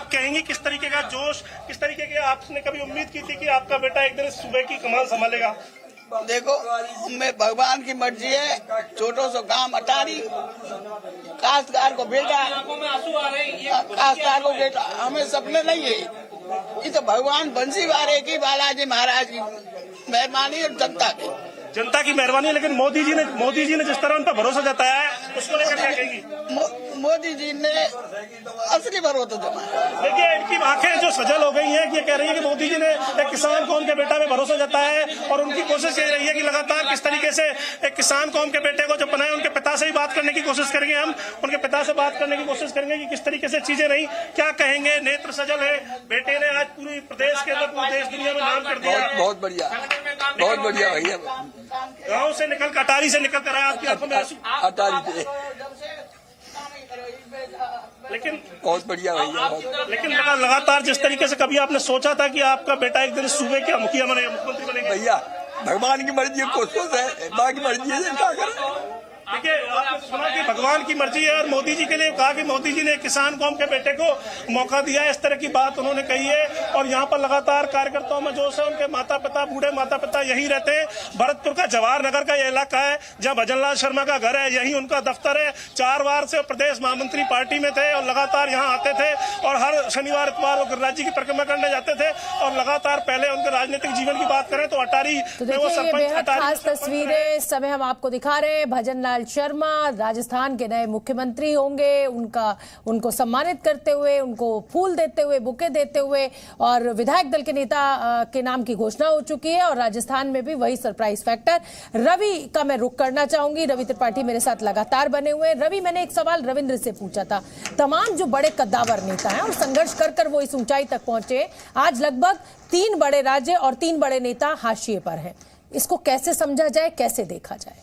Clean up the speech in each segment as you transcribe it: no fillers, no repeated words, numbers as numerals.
आप कहेंगे किस तरीके का जोश, किस तरीके के आपने कभी उम्मीद की थी कि आपका बेटा एक दिन सूबे की कमान संभालेगा? देखो, मैं भगवान की मर्जी है, छोटो सो काम अटारी, काश्तकार को बेटा, काश्तकार को बेटा, हमें सपने नहीं है। ये तो भगवान बंसी वाले की, बालाजी महाराज की मेहरबानी और जनता की मेहरबानी। लेकिन मोदी जी ने जिस तरह उन पर भरोसा जताया है, उसको लेकर क्या कहेंगी? मोदी जी ने असली भरोसा जमाया। देखिए, इनकी आंखें जो सजल हो गई हैं कि ये कह रही है कि मोदी जी ने एक किसान कौम के बेटा में भरोसा जताया है, और उनकी कोशिश ये रही है कि लगातार किस तरीके से एक किसान कौम के बेटे को जब बनाए, उनके पिता से ही बात करने की कोशिश करेंगे। हम उनके पिता से बात करने की कोशिश करेंगे कि किस तरीके से चीजें रही, क्या कहेंगे। नेत्र सजल है, बेटे ने आज पूरी प्रदेश के अंदर, पूरे देश दुनिया में नाम कर दिया। बहुत बढ़िया भैया। गाँव से निकल कर, अटारी से निकल कर आया, आपकी आंखों में आंसू? अटारी से। लेकिन बहुत बढ़िया भैया। लेकिन लगातार जिस तरीके से कभी आपने सोचा था कि आपका बेटा एक दिन सूबे का मुख्यमंत्री बनेगा? भैया, भगवान की मर्जी कोशिश है, बाकी मर्जी है, क्या करें। देखिए, आपने सुना कि भगवान की मर्जी है, और मोदी जी के लिए कहा कि मोदी जी ने किसान कौम के बेटे को मौका दिया है, इस तरह की बात उन्होंने कही है। और यहाँ पर लगातार कार्यकर्ताओं में जोश है। उनके माता पिता, बूढ़े माता पिता यहीं रहते हैं। भरतपुर का जवाहर नगर का यह इलाका है जहाँ भजनलाल शर्मा का घर है, यहीं उनका दफ्तर है। 4 बार से प्रदेश महामंत्री पार्टी में थे और लगातार यहाँ आते थे, और हर शनिवार इतवार वो गिरिराज जी की परिक्रमा करने जाते थे। और लगातार पहले उनके राजनीतिक जीवन की बात करें तो अटारी में वो सरपंच। खास तस्वीरें इस समय हम आपको दिखा रहे हैं। भजनलाल शर्मा राजस्थान के नए मुख्यमंत्री होंगे, उनको सम्मानित करते हुए, उनको फूल देते हुए, बुके देते हुए, और विधायक दल के नेता के नाम की घोषणा हो चुकी है। और राजस्थान में भी वही सरप्राइज फैक्टर। रवि का मैं रुख करना चाहूंगी। रवि त्रिपाठी मेरे साथ लगातार बने हुए। रवि, मैंने एक सवाल रविंद्र से पूछा था। तमाम जो बड़े कद्दावर नेता हैं और संघर्ष कर वो इस ऊंचाई तक पहुंचे, आज लगभग 3 बड़े राज्य और 3 बड़े नेता हाशिए पर हैं। इसको कैसे समझा जाए, कैसे देखा जाए?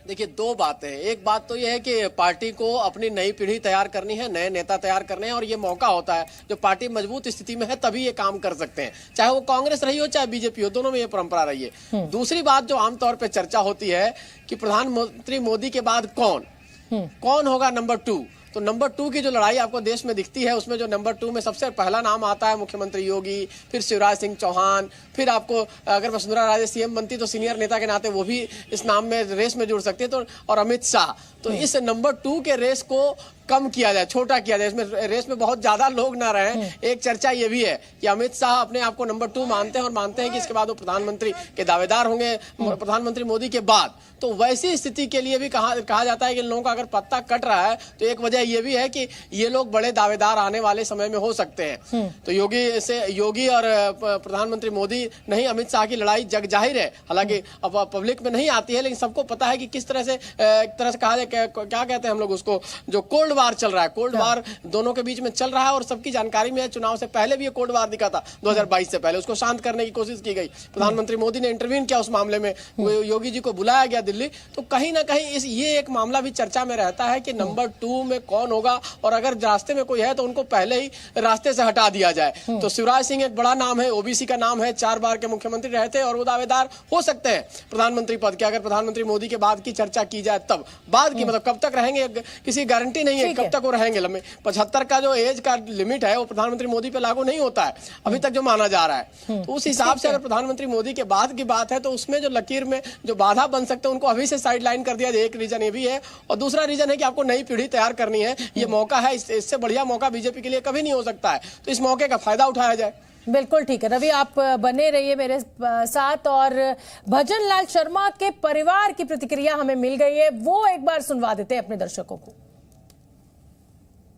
देखिए, 2 बातें हैं। एक बात तो यह है कि पार्टी को अपनी नई पीढ़ी तैयार करनी है, नए नेता तैयार करने हैं, और ये मौका होता है जो पार्टी मजबूत स्थिति में है तभी ये काम कर सकते हैं, चाहे वो कांग्रेस रही हो चाहे बीजेपी हो, दोनों में ये परंपरा रही है। दूसरी बात जो आमतौर पर चर्चा होती है कि प्रधानमंत्री मोदी के बाद कौन होगा नंबर 2। तो नंबर 2 की जो लड़ाई आपको देश में दिखती है, उसमें जो नंबर 2 में सबसे पहला नाम आता है मुख्यमंत्री योगी, फिर शिवराज सिंह चौहान, फिर आपको अगर वसुंधरा राजे सीएम बनती तो सीनियर नेता के नाते वो भी इस नाम में रेस में जुड़ सकती है, तो और अमित शाह। तो इस नंबर 2 के रेस को कम किया जाए, छोटा किया जाए, इसमें रेस में बहुत ज्यादा लोग ना रहे। एक चर्चा ये भी है कि अमित शाह अपने आप को नंबर 2 मानते हैं और मानते हैं कि इसके बाद वो प्रधानमंत्री के दावेदार होंगे प्रधानमंत्री मोदी के बाद। तो वैसी स्थिति के लिए भी कहा जाता है कि इन लोगों का अगर पत्ता कट रहा है तो एक वजह ये भी है कि ये लोग बड़े दावेदार आने वाले समय में हो सकते हैं। तो योगी और प्रधानमंत्री मोदी नहीं, अमित शाह की लड़ाई जग जाहिर है। हालांकि अब पब्लिक में नहीं आती है, लेकिन सबको पता है कि किस तरह से एक तरह से कहा जाए, क्या कहते हैं हम लोग उसको, जो कोल्ड वार चल रहा है, कोल्ड वार दोनों के बीच में चल रहा है। और सबकी जानकारी में है, चुनाव से पहले भी ये कोल्ड वार दिखा था 2022 से पहले, उसको शांत करने की कोशिश की गई। प्रधानमंत्री मोदी ने इंटरवीन किया उस मामले में, योगी जी को बुलाया गया दिल्ली। तो कहीं ना कहीं ये एक मामला भी चर्चा में रहता है कि नंबर 2 में कौन होगा, और अगर रास्ते में कोई है तो उनको पहले ही रास्ते से हटा दिया जाए। तो शिवराज सिंह एक बड़ा नाम है, ओबीसी का नाम है, 4 बार के मुख्यमंत्री रहे थे और वो दावेदार हो सकते हैं प्रधानमंत्री पद के। अगर प्रधानमंत्री मोदी के बाद की चर्चा की जाए तब, बाद की मतलब कब तक रहेंगे किसी गारंटी नहीं है कब तक वो रहेंगे। लंबे 75 का जो एज का लिमिट है वो प्रधानमंत्री मोदी पे लागू नहीं होता है अभी तक जो माना जा रहा है। तो उस हिसाब से अगर प्रधानमंत्री मोदी के बाद की बात है तो उसमें जो लकीर में जो बाधा बन सकते हैं उनको अभी से साइडलाइन कर दिया जाए। एक रीजन ये भी है, और दूसरा रीजन है कि आपको नई पीढ़ी तैयार करनी है। ये मौका है, इससे बढ़िया मौका बीजेपी के लिए कभी नहीं हो सकता है, तो इस मौके का फायदा उठाया जाए। बिल्कुल ठीक है। रवि, आप बने रहिए मेरे साथ, और भजनलाल शर्मा के परिवार की प्रतिक्रिया हमें मिल गई है, वो एक बार सुनवा देते हैं अपने दर्शकों को।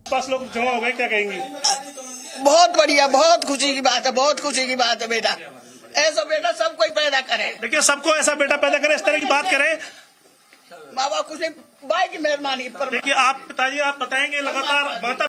पास लोग जमा हो गए, क्या कहेंगी? बहुत बढ़िया, बहुत खुशी की बात है, बहुत खुशी की बात है। बेटा ऐसा बेटा सब कोई पैदा करे। देखिए, सबको ऐसा बेटा पैदा करे, इस तरह की बात करे। माँ बाप खुशी, भाई की मेहरबानी पर। देखिए, आप पिताजी आप बताएंगे लगातार माता